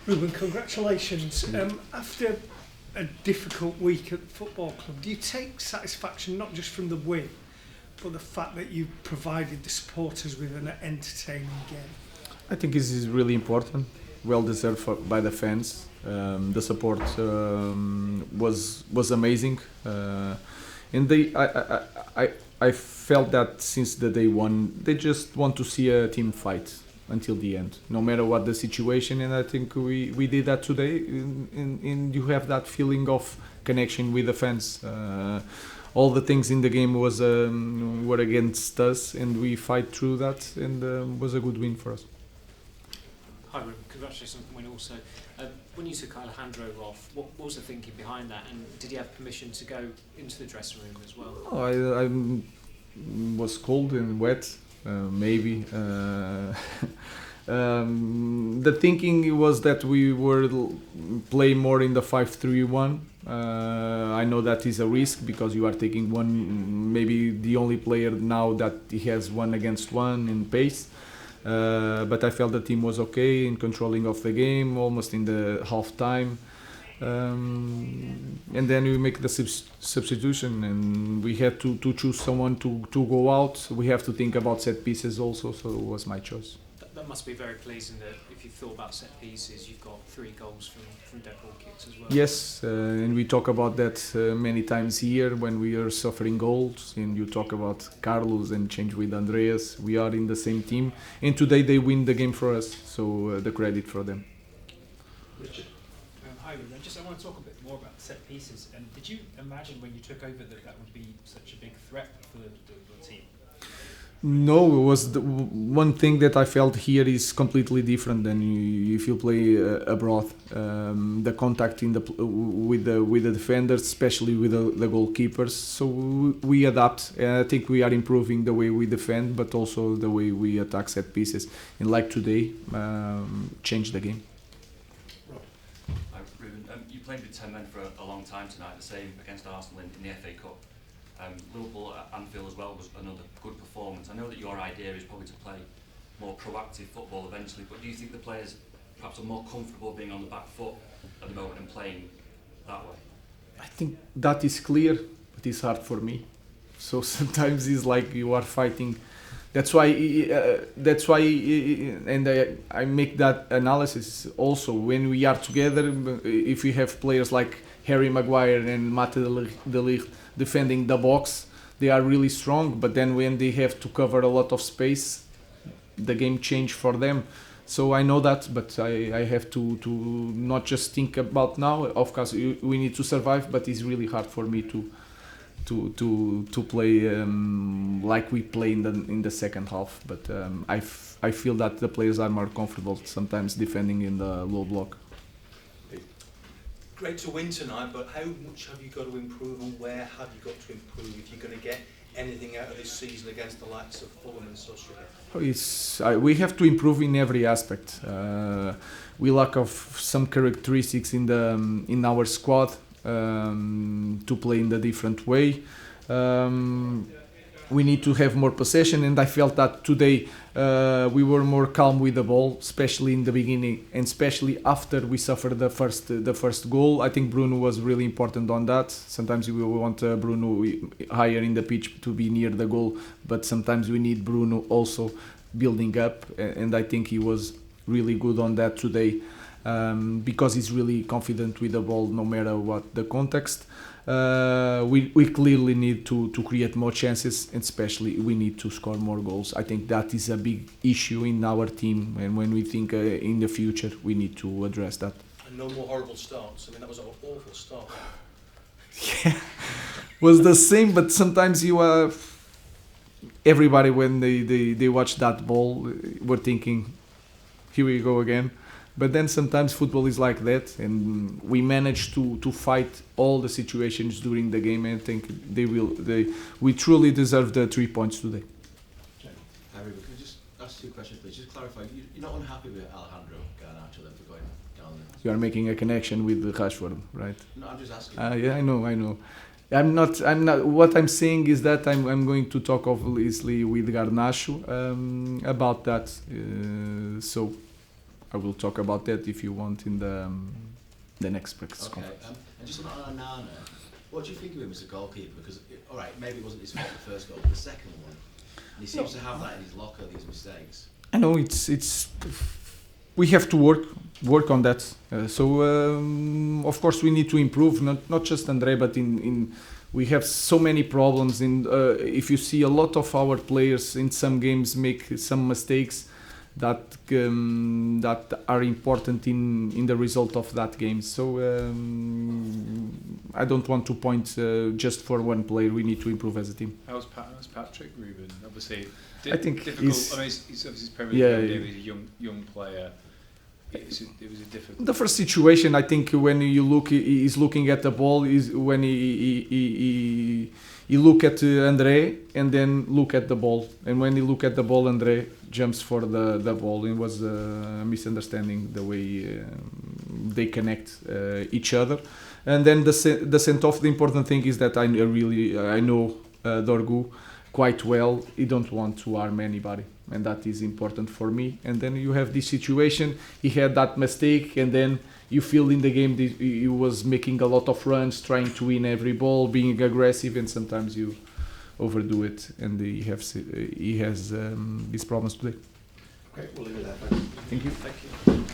Ruben, congratulations. After a difficult week at the football club, do you take satisfaction not just from the win, but the fact that you provided the supporters with an entertaining game? I think this is really important, well deserved by the fans. The support was amazing, and I felt that since the day one, they just want to see a team fight until the end, no matter what the situation. And I think we did that today, and you have that feeling of connection with the fans. All the things in the game were against us, and we fight through that, and was a good win for us. Hi Ruben, congratulations on the win also. When you took Alejandro off, what was the thinking behind that, and did he have permission to go into the dressing room as well? Oh, I was cold and wet, maybe. The thinking was that we were play more in the 5-3-1. I know that is a risk because you are taking one, maybe the only player now that he has 1-against-1 in pace. But I felt the team was okay in controlling of the game, almost in the half time. And then we make the substitution, and we had to choose someone to go out. We have to think about set pieces also, so it was my choice. That must be very pleasing that if you thought about set pieces, you've got 3 goals from dead ball kicks as well. Yes, and we talk about that many times here when we are suffering goals, and you talk about Carlos and change with Andreas. We are in the same team, and today they win the game for us, so the credit for them. Richard. Hi, Ruben. I want to talk a bit more about set pieces. And did you imagine when you took over that would be such a big threat for the team? No, it was the one thing that I felt here is completely different than if you play abroad. The contact with the defenders, especially with the goalkeepers. So we adapt. I think we are improving the way we defend, but also the way we attack set pieces. And like today, change the game. You played with 10 men for a long time tonight, the same against Arsenal in the FA Cup. Liverpool at Anfield as well was another good performance. I know that your idea is probably to play more proactive football eventually, but do you think the players perhaps are more comfortable being on the back foot at the moment and playing that way? I think that is clear, but it's hard for me. So sometimes it's like you are fighting. That's why, and I make that analysis also. When we are together, if we have players like Harry Maguire and Mate de Ligt defending the box, they are really strong. But then when they have to cover a lot of space, the game change for them. So I know that, but I have to not just think about now. Of course, we need to survive, but it's really hard for me to play like we play in the second half. But I feel that the players are more comfortable sometimes defending in the low block. Great to win tonight, but how much have you got to improve, and where have you got to improve if you're going to get anything out of this season against the likes of Fulham and Sussex? We have to improve in every aspect. We lack of some characteristics in our squad to play in the different way. We need to have more possession, and I felt that today we were more calm with the ball, especially in the beginning, and especially after we suffered the first goal. I think Bruno was really important on that. Sometimes we want Bruno higher in the pitch to be near the goal, but sometimes we need Bruno also building up, and I think he was really good on that today, because he's really confident with the ball no matter what the context. We clearly need to create more chances, and especially we need to score more goals. I think that is a big issue in our team, and when we think in the future, we need to address that. And no more horrible starts. I mean, that was an awful start. Yeah, was the same, but sometimes you everybody when they watch that ball were thinking, here we go again. But then sometimes football is like that, and we manage to fight all the situations during the game, and I think we truly deserve the 3 points today. Harry, can I just ask 2 questions, please? Just clarify, you're not unhappy with Alejandro Garnacho then for going down there? You are making a connection with Rashford, right? No, I'm just asking. Yeah, I know. I'm not. What I'm saying is that I'm going to talk obviously with Garnacho about that. So I will talk about that if you want in the next practice Okay, conference. and just on Nana, what do you think of him as a goalkeeper? Because, all right, maybe it wasn't his fault the first goal, but the second one, and he seems to have that in his locker, these mistakes. I know it's we have to work on that. Of course we need to improve, not just Andre, but in we have so many problems. If you see a lot of our players in some games make some mistakes that are important in the result of that game. So I don't want to point just for one player. We need to improve as a team. How's Patrick, Ruben? Obviously, I think difficult. he's Obviously Premier yeah, League. He's a young player. It was a difficult. The first situation, I think, when you look, he's looking at the ball, is when he look at Andre and then look at the ball. And when he look at the ball, Andre jumps for the ball. It was a misunderstanding the way they connect each other. And then the sent off. The important thing is that I know Dorgu quite well. He don't want to harm anybody, and that is important for me. And then you have this situation. He had that mistake, and then you feel in the game that he was making a lot of runs, trying to win every ball, being aggressive, and sometimes you overdo it, and he has these problems today. Okay, we'll leave it there. Thank you. Thank you.